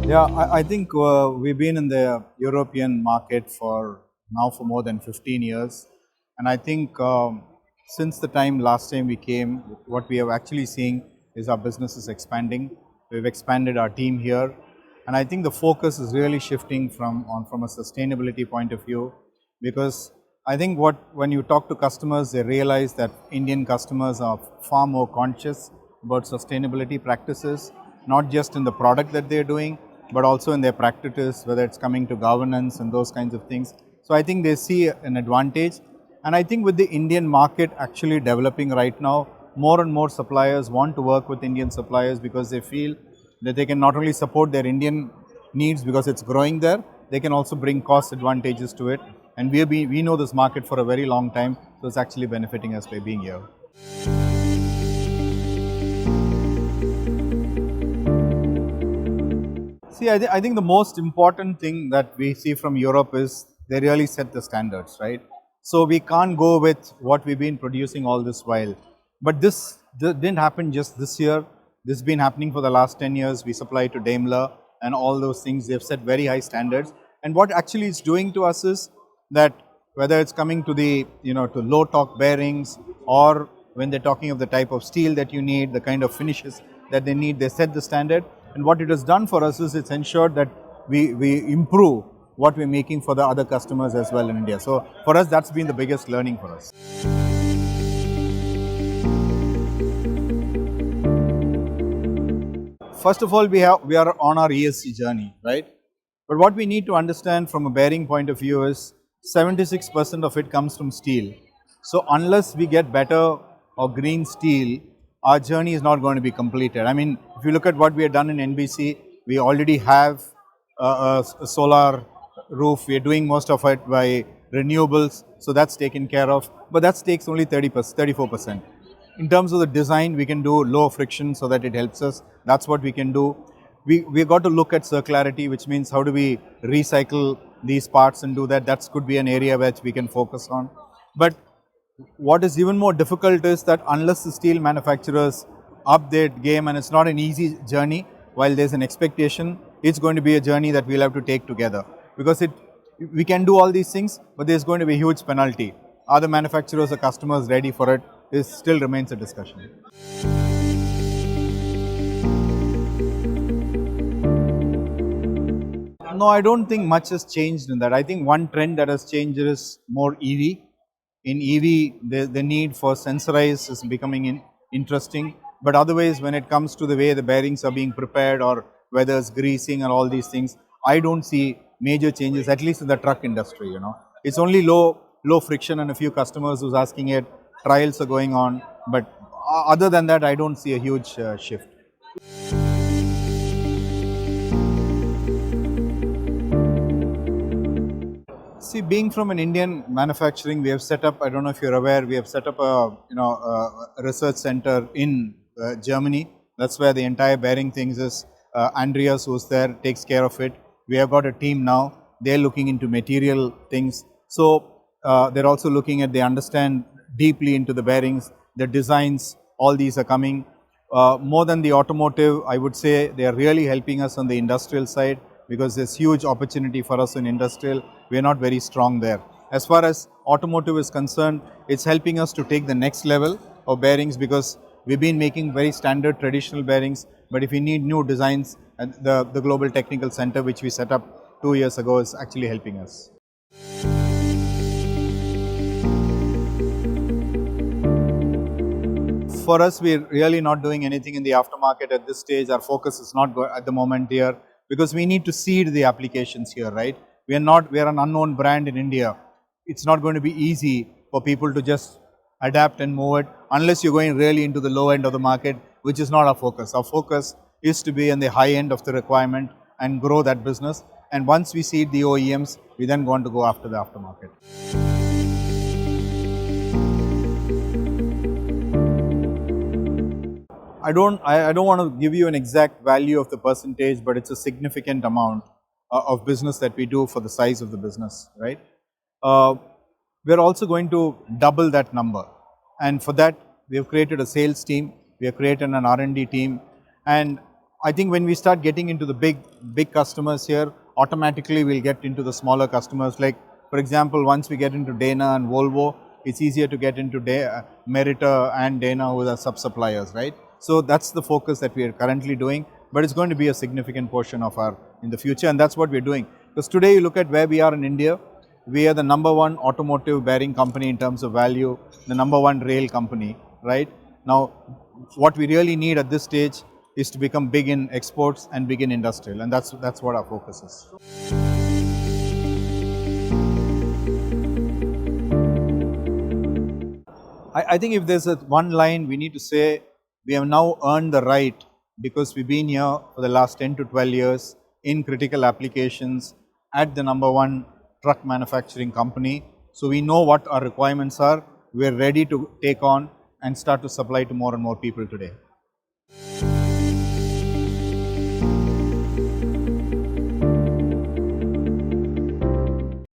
Yeah, I think we've been in the European market for more than 15 years. And I think since the last time we came, what we have actually seeing is our business is expanding. We've expanded our team here. And I think the focus is really shifting from a sustainability point of view, because I think when you talk to customers, they realize that Indian customers are far more conscious about sustainability practices, not just in the product that they're doing, but also in their practices, whether it's coming to governance and those kinds of things. So I think they see an advantage. And I think with the Indian market actually developing right now, more and more suppliers want to work with Indian suppliers because they feel that they can not only support their Indian needs because it's growing there, they can also bring cost advantages to it. And we know this market for a very long time, so it's actually benefiting us by being here. See, I think the most important thing that we see from Europe is they really set the standards, right? So we can't go with what we've been producing all this while. But this didn't happen just this year. This has been happening for the last 10 years. We supply to Daimler and all those things. They've set very high standards. And what actually it's doing to us is that whether it's coming to the, to low torque bearings, or when they're talking of the type of steel that you need, the kind of finishes that they need, they set the standard. And what it has done for us is it's ensured that we improve what we're making for the other customers as well in India. So for us, that's been the biggest learning for us. First of all, we are on our ESG journey, right? But what we need to understand from a bearing point of view is 76% of it comes from steel. So unless we get better or green steel, our journey is not going to be completed. I mean, if you look at what we have done in NBC, we already have a solar roof. We are doing most of it by renewables, so that's taken care of. But that takes only 34%. In terms of the design, we can do low friction so that it helps us. That's what we can do. We've got to look at circularity, which means how do we recycle these parts and do that. That could be an area which we can focus on. But what is even more difficult is that unless the steel manufacturers up their game, and it's not an easy journey, while there's an expectation, it's going to be a journey that we'll have to take together. Because we can do all these things, but there's going to be a huge penalty. Are the manufacturers or customers ready for it? This still remains a discussion. No, I don't think much has changed in that. I think one trend that has changed is more EV. In EV, the need for sensorized is becoming interesting. But otherwise, when it comes to the way the bearings are being prepared, or whether it's greasing and all these things, I don't see major changes, at least in the truck industry. It's only low friction, and a few customers who's asking it. Trials are going on, but other than that, I don't see a huge shift. See, being from an Indian manufacturing, we have set up, I don't know if you're aware, we have set up a research center in Germany. That's where the entire bearing things is. Andreas, who's there, takes care of it. We have got a team now. They're looking into material things. So they're also looking at, they understand deeply into the bearings, the designs, all these are coming. More than the automotive, I would say they are really helping us on the industrial side, because there's huge opportunity for us in industrial. We are not very strong there. As far as automotive is concerned, it's helping us to take the next level of bearings, because we've been making very standard traditional bearings, but if we need new designs, and the Global Technical Center, which we set up 2 years ago, is actually helping us. For us, we're really not doing anything in the aftermarket at this stage. Our focus is not at the moment here, because we need to seed the applications here, right? We are an unknown brand in India. It's not going to be easy for people to just adapt and move it unless you're going really into the low end of the market, which is not our focus. Our focus is to be in the high end of the requirement and grow that business. And once we seed the OEMs, we then want to go after the aftermarket. I don't want to give you an exact value of the percentage, but it's a significant amount. of business that we do for the size of the business, right? Uh, we're also going to double that number. And for that, we have created a sales team, we have created an R&D team. And I think when we start getting into the big customers here, automatically we'll get into the smaller customers. Like, for example, once we get into Dana and Volvo, it's easier to get into Merita and Dana, who are sub-suppliers, right? So that's the focus that we are currently doing, but it's going to be a significant portion of our in the future, and that's what we're doing. Because today you look at where we are in India, we are the #1 automotive bearing company in terms of value, the #1 rail company, right? Now, what we really need at this stage is to become big in exports and big in industrial, and that's what our focus is. I think if there's one line we need to say, we have now earned the right, because we've been here for the last 10 to 12 years in critical applications at the #1 truck manufacturing company. So we know what our requirements are. We're ready to take on and start to supply to more and more people today.